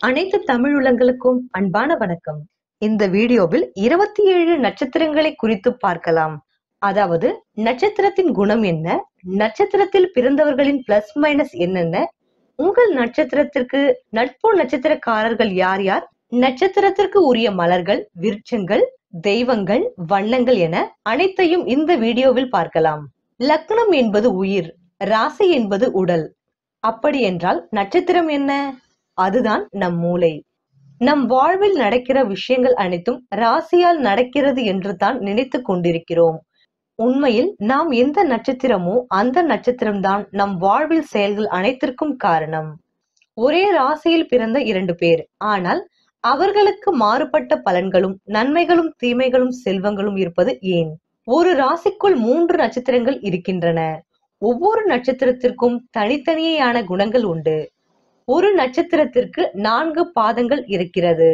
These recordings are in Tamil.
அனைத்து தமிழ் உள்ளங்களுக்கும் அன்பான வணக்கம். இந்த வீடியோவில் 27 நட்சத்திரங்களை குறித்து பார்க்கலாம். அதாவது நட்சத்திரத்தின் குணம் என்ன, நட்சத்திரத்தில் பிறந்தவர்களின் பிளஸ் மைனஸ் என்னென்ன, உங்கள் நட்சத்திரத்திற்கு நட்பு நட்சத்திரக்காரர்கள் யார் யார், நட்சத்திரத்திற்கு உரிய மலர்கள், விருட்சங்கள், தெய்வங்கள், வண்ணங்கள் என அனைத்தையும் இந்த வீடியோவில் பார்க்கலாம். லக்னம் என்பது உயிர், ராசி என்பது உடல். அப்படி என்றால் நட்சத்திரம் என்ன? அதுதான் நம் மூளை. நம் வாழ்வில் நடக்கிற விஷயங்கள் அனைத்தும் ராசியால் நடக்கிறது என்று தான் நினைத்து கொண்டிருக்கிறோம். உண்மையில் நாம் எந்த நட்சத்திரமோ அந்த நட்சத்திரம்தான் நம் வாழ்வில் செயல்கள் அனைத்திற்கும் காரணம். ஒரே ராசியில் பிறந்த 2 பேர், ஆனால் அவர்களுக்கு மாறுபட்ட பலன்களும் நன்மைகளும் தீமைகளும் செல்வங்களும் இருப்பது ஏன்? ஒரு ராசிக்குள் 3 நட்சத்திரங்கள் இருக்கின்றன. ஒவ்வொரு நட்சத்திரத்திற்கும் தனித்தனியான குணங்கள் உண்டு. ஒரு நட்சத்திரத்திற்கு 4 பாதங்கள் இருக்கிறது.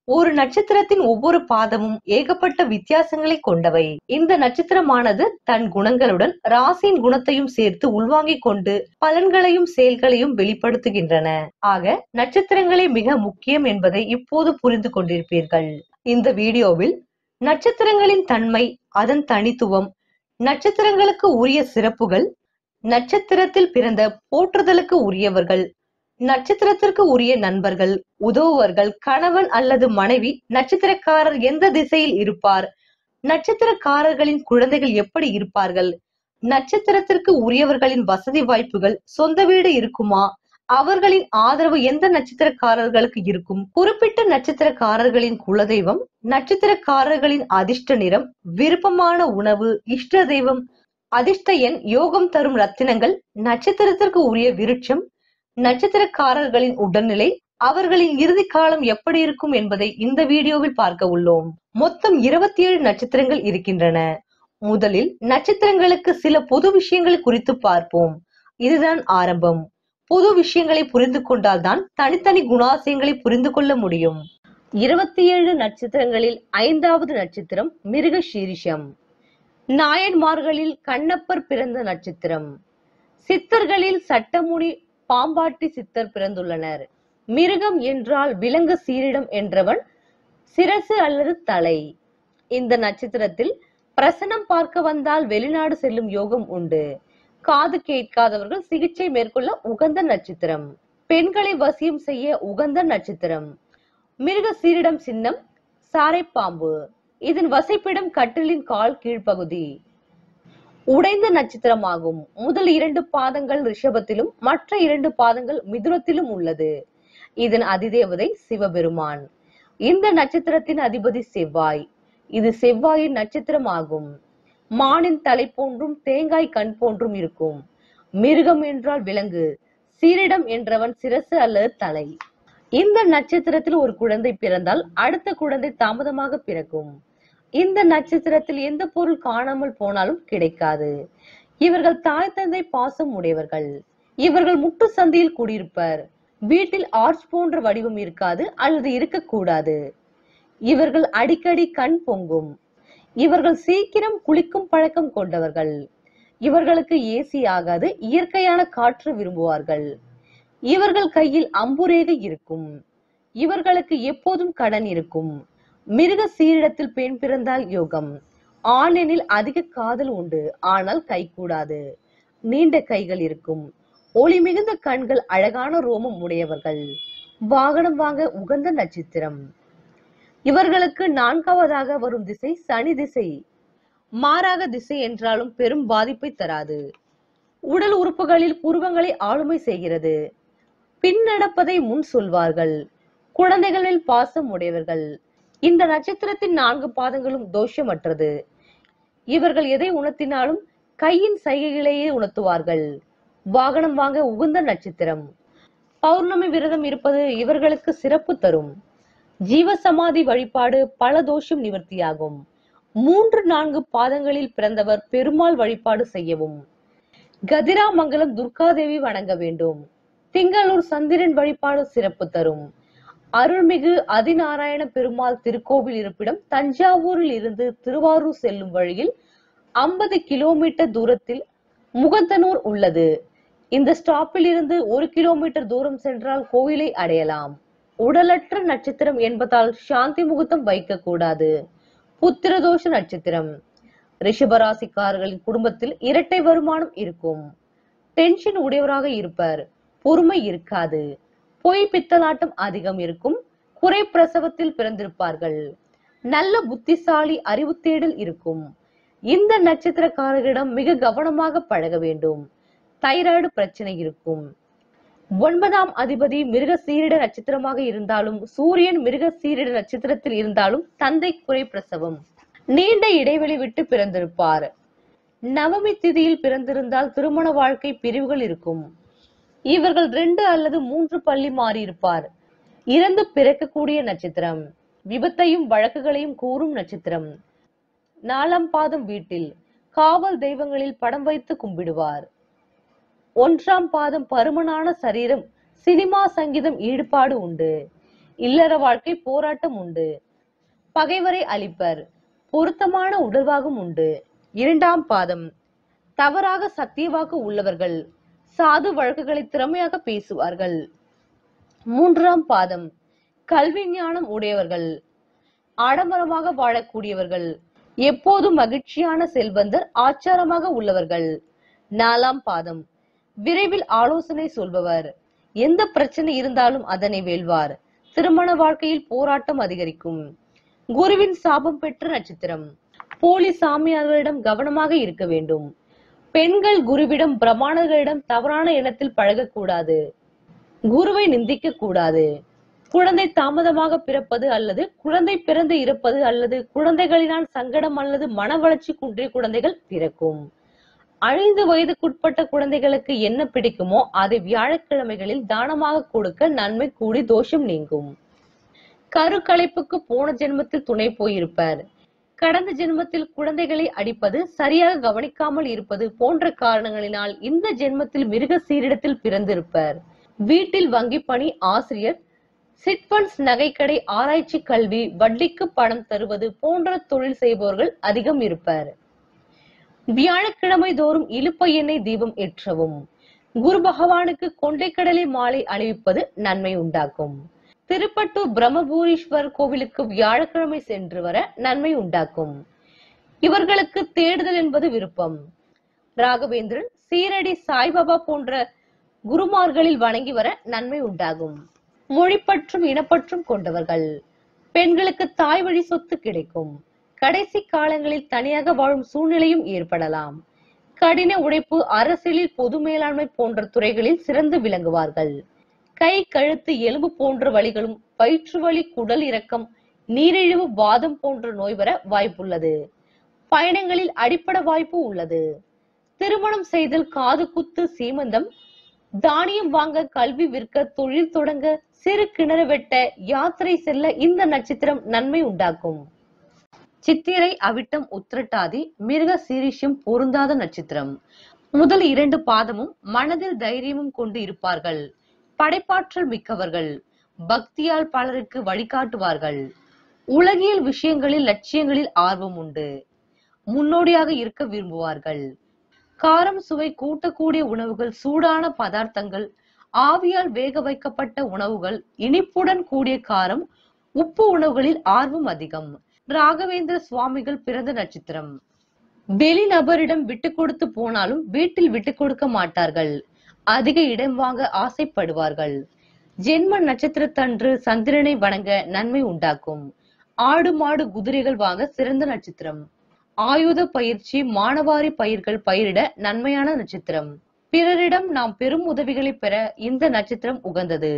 ஒரு நட்சத்திரத்தின் ஒவ்வொரு பாதமும் ஏகப்பட்ட வித்தியாசங்களை கொண்டவை. இந்த நட்சத்திரமானது தன் குணங்களுடன் ராசியின் குணத்தையும் சேர்த்து உள்வாங்கிக் கொண்டு பலன்களையும் செயல்களையும் வெளிப்படுத்துகின்றன. ஆக நட்சத்திரங்களே மிக முக்கியம் என்பதை இப்போது புரிந்து கொண்டிருப்பீர்கள். இந்த வீடியோவில் நட்சத்திரங்களின் தன்மை, அதன் தனித்துவம், நட்சத்திரங்களுக்கு உரிய சிறப்புகள், நட்சத்திரத்தில் பிறந்த போற்றுதலுக்கு உரியவர்கள், நட்சத்திரத்திற்கு உரிய நண்பர்கள், உதவுவர்கள், கணவன் அல்லது மனைவி, நட்சத்திரக்காரர் எந்த திசையில் இருப்பார், நட்சத்திரக்காரர்களின் குழந்தைகள் எப்படி இருப்பார்கள், நட்சத்திரத்திற்கு உரியவர்களின் வசதி வாய்ப்புகள், சொந்த வீடு இருக்குமா, அவர்களின் ஆதரவு எந்த நட்சத்திரக்காரர்களுக்கு இருக்கும், குறிப்பிட்ட நட்சத்திரக்காரர்களின் குலதெய்வம், நட்சத்திரக்காரர்களின் அதிர்ஷ்ட நிறம், விருப்பமான உணவு, இஷ்ட தெய்வம், அதிர்ஷ்ட எண், யோகம் தரும் ரத்தினங்கள், நட்சத்திரத்திற்கு உரிய விருட்சம், நட்சத்திரக்காரர்களின் உடல்நிலை, அவர்களின் இறுதி காலம் எப்படி இருக்கும் என்பதை இந்த வீடியோவில் பார்க்க உள்ளோம். மொத்தம் 27 நட்சத்திரங்கள் இருக்கின்றன. முதலில் நட்சத்திரங்களுக்கு சில பொது விஷயங்கள் குறித்து பார்ப்போம். இதுதான் ஆரம்பம். பொது விஷயங்களை புரிந்து கொண்டால்தான் தனித்தனி குணாசியங்களை புரிந்து கொள்ள முடியும். 27 நட்சத்திரங்களில் 5வது நட்சத்திரம் மிருகசீரிஷம். நாயன்மார்களில் கண்ணப்பர் பிறந்த நட்சத்திரம். சித்தர்களில் சட்டமுனி பாம்பாட்டி சித்தர் பிறந்துள்ளனர். மிருகம் என்றால் விலங்கு சீரிடம் என்றவன் சிரசு அல்லது தலை. இந்த நட்சத்திரத்தில் பிரசனம் பார்க்க வந்தால் வெளிநாடு செல்லும் யோகம் உண்டு. காது கேட்காதவர்கள் சிகிச்சை மேற்கொள்ள உகந்த நட்சத்திரம். பெண்களை வசியம் செய்ய உகந்த நட்சத்திரம். மிருக சீரிடம் சின்னம் சாரைப்பாம்பு. இதன் வசிப்பிடம் கட்டிலின் கால் கீழ்ப்பகுதி. உடைந்த நட்சத்திரமாகும். முதல் 2 பாதங்கள் ரிஷபத்திலும் மற்ற 2 பாதங்கள் மிதுனத்திலும் உள்ளது. இதன் அதிதேவதை சிவபெருமான். இந்த நட்சத்திரத்தின் அதிபதி செவ்வாய். இது செவ்வாயின் நட்சத்திரம் ஆகும். மானின் தலை போன்றும் தேங்காய் கண் போன்றும் இருக்கும். மிருகம் என்றால் விலங்கு, சீரிடம் என்றவன் சிரசு அல்லது தலை. இந்த நட்சத்திரத்தில் ஒரு குழந்தை பிறந்தால் அடுத்த குழந்தை தாமதமாக பிறக்கும். இந்த நட்சத்திரத்தில் எந்த பொருள் காணாமல் போனாலும் கிடைக்காது. இவர்கள் தாய் தந்தை பாசம் உடையவர்கள். இவர்கள் முட்டு சந்தியில் குடியிருப்பர். வீட்டில் ஆர்ச் போன்ற வடிவம் இருக்காது அல்லது இருக்கக்கூடாது. இவர்கள் அடிக்கடி கண் பொங்கும். இவர்கள் சீக்கிரம் குளிக்கும் பழக்கம் கொண்டவர்கள். இவர்களுக்கு ஏசி ஆகாது, இயற்கையான காற்று விரும்புவார்கள். இவர்கள் கையில் அம்புரேகை இருக்கும். இவர்களுக்கு எப்போதும் கடன் இருக்கும். மிருக சீரிடத்தில் பெண் பிறந்தால் யோகம். ஆணெனில் அதிக காதல் உண்டு, ஆனால் கை கூடாது. நீண்ட கைகள் இருக்கும். ஒளி மிகுந்த கண்கள், அழகான ரோமம் உடையவர்கள். வாகனம் வாங்க உகந்த நட்சத்திரம். இவர்களுக்கு 4வதாக வரும் திசை சனி திசை. மாறாக திசை என்றாலும் பெரும் பாதிப்பை தராது. உடல் உறுப்புகளில் புருவங்களை ஆளுமை செய்கிறது. பின் நடப்பதை முன் சொல்வார்கள். குழந்தைகளில் பாசம் உடையவர்கள். இந்த நட்சத்திரத்தின் 4 பாதங்களும் தோஷமற்றது. இவர்கள் எதை உணர்த்தினாலும் கையின் சைகைகளையே உணர்த்துவார்கள். வாகனம் வாங்க உகந்த நட்சத்திரம். பௌர்ணமி விரதம் இருப்பது இவர்களுக்கு சிறப்பு தரும். ஜீவசமாதி வழிபாடு பல தோஷம் நிவர்த்தியாகும். 3-4 பாதங்களில் பிறந்தவர் பெருமாள் வழிபாடு செய்யவும். கதிராமங்கலம் துர்காதேவி வணங்க வேண்டும். திங்களூர் சந்திரன் வழிபாடு சிறப்பு தரும். அருள்மிகு அதிநாராயண பெருமாள் திருக்கோவில் இருப்பிடம் தஞ்சாவூரில் இருந்து திருவாரூர் செல்லும் வழியில் 50 கிலோமீட்டர் தூரத்தில் முகத்தனூர் உள்ளது. இந்த ஸ்டாப்பில் இருந்து 1 கிலோமீட்டர் தூரம் சென்றால் கோயிலை அடையலாம். உடலற்ற நட்சத்திரம் என்பதால் சாந்தி முகூர்த்தம் வைக்க கூடாது. புத்திரதோஷ நட்சத்திரம். ரிஷபராசிக்காரர்களின் குடும்பத்தில் இரட்டை வருமானம் இருக்கும். டென்ஷன் உடையவராக இருப்பர். பொறுமை இருக்காது. பொய் பித்தலாட்டம் அதிகம் இருக்கும். குறை பிரசவத்தில் பிறந்திருப்பார்கள். நல்ல புத்திசாலி, அறிவு தேடல் இருக்கும். இந்த நட்சத்திரக்காரர்களிடம் மிக கவனமாக பழக வேண்டும். தைராய்டு பிரச்சனை இருக்கும். 9ஆம் அதிபதி மிருக சீரிட நட்சத்திரமாக இருந்தாலும் சூரியன் மிருக சீரிட நட்சத்திரத்தில் இருந்தாலும் தந்தை குறை பிரசவம். நீண்ட இடைவெளி விட்டு பிறந்திருப்பார். நவமி திதியில் பிறந்திருந்தால் திருமண வாழ்க்கை பிரிவுகள் இருக்கும். இவர்கள் 2 அல்லது 3 பள்ளி மாறியிருப்பார். இறந்து பிறக்கக்கூடிய நட்சத்திரம். விபத்தையும் வழக்குகளையும் கூறும் நட்சத்திரம். 4ஆம் பாதம் வீட்டில் காவல் தெய்வங்களில் படம் வைத்து கும்பிடுவார். 1ஆம் பாதம் பருமனான சரீரம். சினிமா சங்கீதம் ஈடுபாடு உண்டு. இல்லற வாழ்க்கை போராட்டம் உண்டு. பகைவரை அழிப்பர். பொருத்தமான உடல்வாகும் உண்டு. 2ஆம் பாதம் தவறாக சத்தியவாக்கு உள்ளவர்கள். சாது வழக்குகளை திறமையாக பேசுவார்கள். 3ஆம் பாதம் கல்வி ஞானம் உடையவர்கள். ஆடம்பரமாக வாழக்கூடியவர்கள். எப்போதும் மகிழ்ச்சியான செல்வந்தர். ஆச்சாரமாக உள்ளவர்கள். 4ஆம் பாதம் விரைவில் ஆலோசனை சொல்பவர். எந்த பிரச்சனை இருந்தாலும் அதனை வெல்வார். திருமண வாழ்க்கையில் போராட்டம் அதிகரிக்கும். குருவின் சாபம் பெற்ற நட்சத்திரம். போலி சாமியார்களிடம் கவனமாக இருக்க வேண்டும். பெண்கள் குருவிடம் பிரமாணர்களிடம் தவறான எண்ணத்தில் பழகக்கூடாது. குருவை நிந்திக்க கூடாது. குழந்தை தாமதமாக பிறப்பது அல்லது குழந்தை பிறந்து இறப்பது அல்லது குழந்தைகளினால் சங்கடம் அல்லது மன வளர்ச்சி குன்றிய குழந்தைகள் பிறக்கும். 5 வயதுக்குட்பட்ட குழந்தைகளுக்கு என்ன பிடிக்குமோ அதை வியாழக்கிழமைகளில் தானமாக கொடுக்க நன்மை கூடி தோஷம் நீங்கும். கருக்கலைப்புக்கு போன ஜென்மத்தில் துணை போயிருப்பர். கடந்த ஜென்மத்தில் குழந்தைகளை அடிப்பது, சரியாக கவனிக்காமல் இருப்பது போன்ற காரணங்களினால் இந்த ஜென்மத்தில் மிருக சீரிடத்தில் பிறந்திருப்பர். வீட்டில் வங்கி பணி, ஆசிரியர், சிட்பண்ட்ஸ், நகைக்கடை, ஆராய்ச்சி, கல்வி, வட்டிக்கு பணம் தருவது போன்ற தொழில் செய்பவர்கள் அதிகம் இருப்பர். வியாழக்கிழமை தோறும் இலுப்பை எண்ணெய் தீபம் ஏற்றவும். குரு பகவானுக்கு கொண்டைக்கடலை மாலை அணிவிப்பது நன்மை உண்டாக்கும். திருப்பட்டூர் பிரம்மபூரீஸ்வரர் கோவிலுக்கு வியாழக்கிழமை சென்று வர நன்மை உண்டாக்கும். இவர்களுக்கு தேடுதல் என்பது விருப்பம். ராகவேந்திரன், சீரடி சாய்பாபா போன்ற குருமார்களில் வணங்கி வர நன்மை உண்டாகும். மொழிப்பற்றும் இனப்பற்றும் கொண்டவர்கள். பெண்களுக்கு தாய் வழி சொத்து கிடைக்கும். கடைசி காலங்களில் தனியாக வாழும் சூழ்நிலையும் ஏற்படலாம். கடின உழைப்பு, அரசியலில் பொது மேலாண்மை போன்ற துறைகளில் சிறந்து விளங்குவார்கள். கை, கழுத்து, எலும்பு போன்ற வலிகளும், வயிற்று வலி, குடல் இறக்கம், நீரிழிவு, வாதம் போன்ற நோய் வர வாய்ப்புள்ளது. பயணங்களில் அடிப்பட வாய்ப்பு உள்ளது. திருமணம் செய்தல், காது குத்து, சீமந்தம், தானியம் வாங்க, கல்வி விற்க, தொழில் தொடங்க, சிறு கிணறு வெட்ட, யாத்திரை செல்ல இந்த நட்சத்திரம் நன்மை உண்டாக்கும். சித்திரை, அவிட்டம், உத்திரட்டாதி, மிருக சீரிஷம் பொருந்தாத நட்சத்திரம். முதல் 2 பாதமும் மனதில் தைரியமும் கொண்டு இருப்பார்கள். படைப்பாற்றல் மிக்கவர்கள். பக்தியால் பலருக்கு வழிகாட்டுவார்கள். உலகியல் விஷயங்களில், லட்சியங்களில் ஆர்வம் உண்டு. முன்னோடியாக இருக்க விரும்புவார்கள். காரம் சுவை கூட்டக்கூடிய உணவுகள், சூடான பதார்த்தங்கள், ஆவியால் வேக வைக்கப்பட்ட உணவுகள், இனிப்புடன் கூடிய காரம், உப்பு உணவுகளில் ஆர்வம் அதிகம். ராகவேந்திர சுவாமிகள் பிறந்த நட்சத்திரம். வெளிநபரிடம் விட்டு கொடுத்து போனாலும் வீட்டில் விட்டு கொடுக்க மாட்டார்கள். அதிக இடம் வாங்க ஆசைப்படுவார்கள். ஜென்ம நட்சத்திரத்தன்று சந்திரனை வணங்க நன்மை உண்டாக்கும். ஆடு, மாடு, குதிரைகள் வாங்க சிறந்த நட்சத்திரம். ஆயுத பயிற்சி, மானவாரி பயிர்கள் பயிரிட நன்மையான நட்சத்திரம். பிறரிடம் நாம் பெரும் உதவிகளை பெற இந்த நட்சத்திரம் உகந்தது.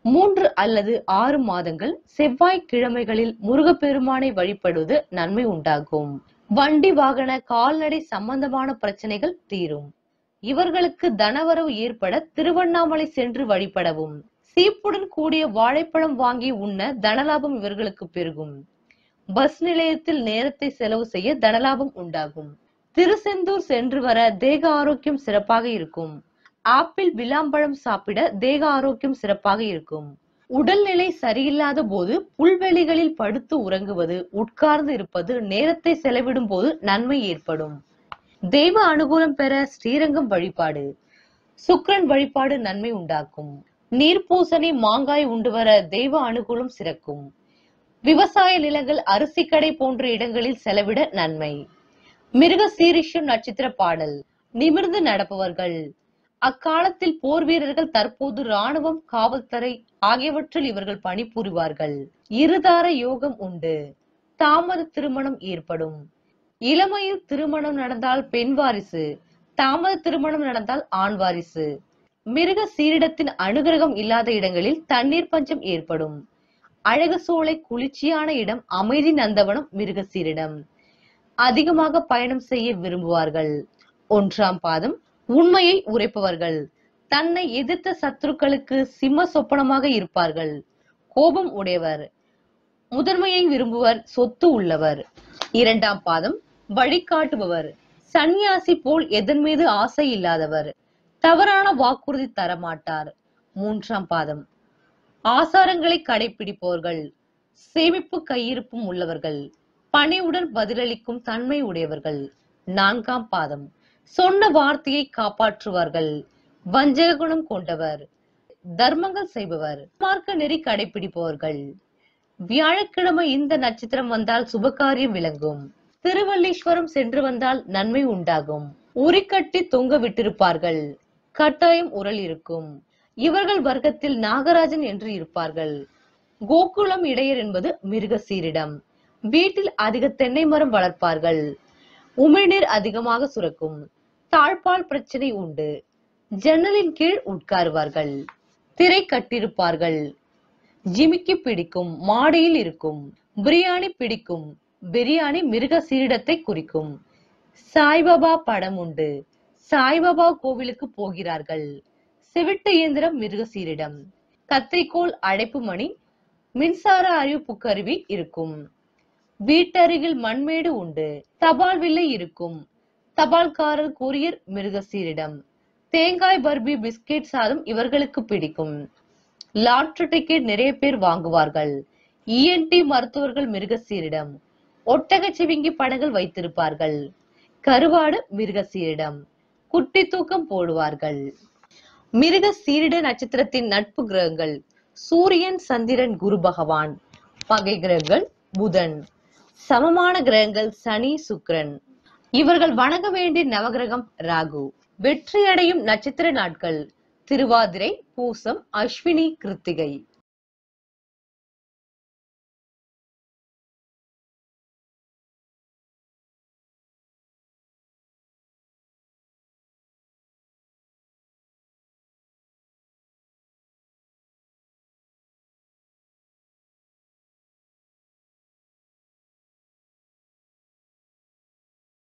3 அல்லது 6 மாதங்கள் செவ்வாய்க்கிழமைகளில் முருகப்பெருமானை வழிபடுவது நன்மை உண்டாகும். வண்டி, வாகன, கால்நடை சம்பந்தமான பிரச்சனைகள் தீரும். இவர்களுக்கு தனவரவு ஏற்பட திருவண்ணாமலை சென்று வழிபடவும். சீப்புடன் கூடிய வாழைப்பழம் வாங்கி உண்ண தனலாபம் இவர்களுக்கு பெருகும். பஸ் நிலையத்தில் நேரத்தை செலவு செய்ய தனலாபம் உண்டாகும். திருச்செந்தூர் சென்று வர தேக ஆரோக்கியம் சிறப்பாக இருக்கும். ஆப்பிள், விளாம்பழம் சாப்பிட தேக ஆரோக்கியம் சிறப்பாக இருக்கும். உடல்நிலை சரியில்லாத போது புல்வெளிகளில் படுத்து உறங்குவது, உட்கார்ந்து இருப்பது, நேரத்தை செலவிடும் போது நன்மை ஏற்படும். தெய்வ அனுகூலம் பெற ஸ்ரீரங்கம் வழிபாடு, சுக்கிரன் வழிபாடு நன்மை உண்டாக்கும். நீர்ப்பூசணி மாங்காய் உண்டு வர தெய்வ அனுகூலம் சிறக்கும். விவசாய நிலங்கள் அரிசி கடை போன்ற இடங்களில் செலவிட நன்மை. மிருக சீரிஷம் நட்சத்திர பாடல். நிமிர்ந்து நடப்பவர்கள். அக்காலத்தில் போர் வீரர்கள் தற்போது ராணுவம், காவல்துறை ஆகியவற்றில் இவர்கள் பணிபுரிவார்கள். இருதார யோகம் உண்டு. தாமத திருமணம் ஏற்படும். இளமையில் திருமணம் நடந்தால் பெண் வாரிசு, தாமத திருமணம் நடந்தால் ஆண் வாரிசு. மிருக சீரிடத்தின் அனுகிரகம் இல்லாத இடங்களில் தண்ணீர் பஞ்சம் ஏற்படும். அழகு சோலை குளிர்ச்சியான இடம் அமைதி நந்தவனம் மிருக சீரிடம். அதிகமாக பயணம் செய்ய விரும்புவார்கள். 1ஆம் பாதம் உண்மையை உரைப்பவர்கள். தன்னை எதிர்த்த சத்துருக்களுக்கு சிம்ம சொப்பனமாக இருப்பார்கள். கோபம் உடையவர். முதன்மையை விரும்புவர். சொத்து உள்ளவர். 2ஆம் பாதம் வழிகாட்டுபவர். சந்நியாசி போல் எதன் மீது ஆசை இல்லாதவர். தவறான வாக்குறுதி தரமாட்டார். 3ஆம் பாதம் ஆசாரங்களை கடைபிடிப்பவர்கள். சேமிப்பு கையிருப்பும் உள்ளவர்கள். பணிவுடன் பதிலளிக்கும் தன்மை உடையவர்கள். 4ஆம் பாதம் சொன்ன வார்த்தையை காப்பாற்றுவார்கள். வஞ்சக குணம் கொண்டவர். தர்மங்கள் செய்பவர். மார்க்க நெறி கடைபிடிப்பவர்கள். வியாழக்கிழமை இந்த நட்சத்திரம் வந்தால் சுபகாரியம் விளங்கும். திருவல்லீஸ்வரம் சென்று வந்தால் நன்மை உண்டாகும். உரிக்கட்டி தொங்க விட்டிருப்பார்கள். கட்டாயம் உரல் இருக்கும். இவர்கள் வர்க்கத்தில் நாகராஜன் என்று இருப்பார்கள். கோகுலம் இடையர் என்பது மிருக சீரிடம். வீட்டில் அதிக தென்னை மரம் வளர்ப்பார்கள். உமிழ்நீர் அதிகமாக சுரக்கும். தாழ்பால் பிரச்சனை உண்டு. ஜன்னலின் கீழ் உட்காருவார்கள். திரை கட்டிருப்பார்கள். ஜிமிக்கி பிடிக்கும். மாடியில் இருக்கும். பிரியாணி பிடிக்கும். பிரியாணி மிருக சீரிடத்தை குறிக்கும். சாய்பாபா படம் உண்டு. சாய்பாபா கோவிலுக்கு போகிறார்கள். செவிட்டு இயந்திரம் மிருக சீரிடம். கத்திரிக்கோள், அழைப்பு மணி, மின்சார அறிவிப்பு கருவி இருக்கும். வீட்டருகில் மண்மேடு உண்டு. தபால் வில்லை இருக்கும். தபால்காரர் கூரியர் மிருக சீரிடம். தேங்காய் பர்பி, பிஸ்கெட் சாதம் இவர்களுக்கு பிடிக்கும். லாட்டரி டிக்கெட் நிறைய பேர் வாங்குவார்கள். ENT மருத்துவர்கள் மிருக சீரிடம். ஒட்டக சிவிங்கி படங்கள் வைத்திருப்பார்கள். கருவாடு மிருக சீரிடம். குட்டி தூக்கம் போடுவார்கள். மிருக சீரிட நட்சத்திரத்தின் நட்பு கிரகங்கள். சூரியன், சந்திரன், குரு பகவான். பகை கிரகங்கள் புதன். சமமான கிரகங்கள் சனி, சுக்கிரன். இவர்கள் வணங்க வேண்டிய நவகிரகம் ராகு. வெற்றி அடையும் நட்சத்திர நாட்கள் திருவாதிரை, பூசம், அஸ்வினி, கிருத்திகை.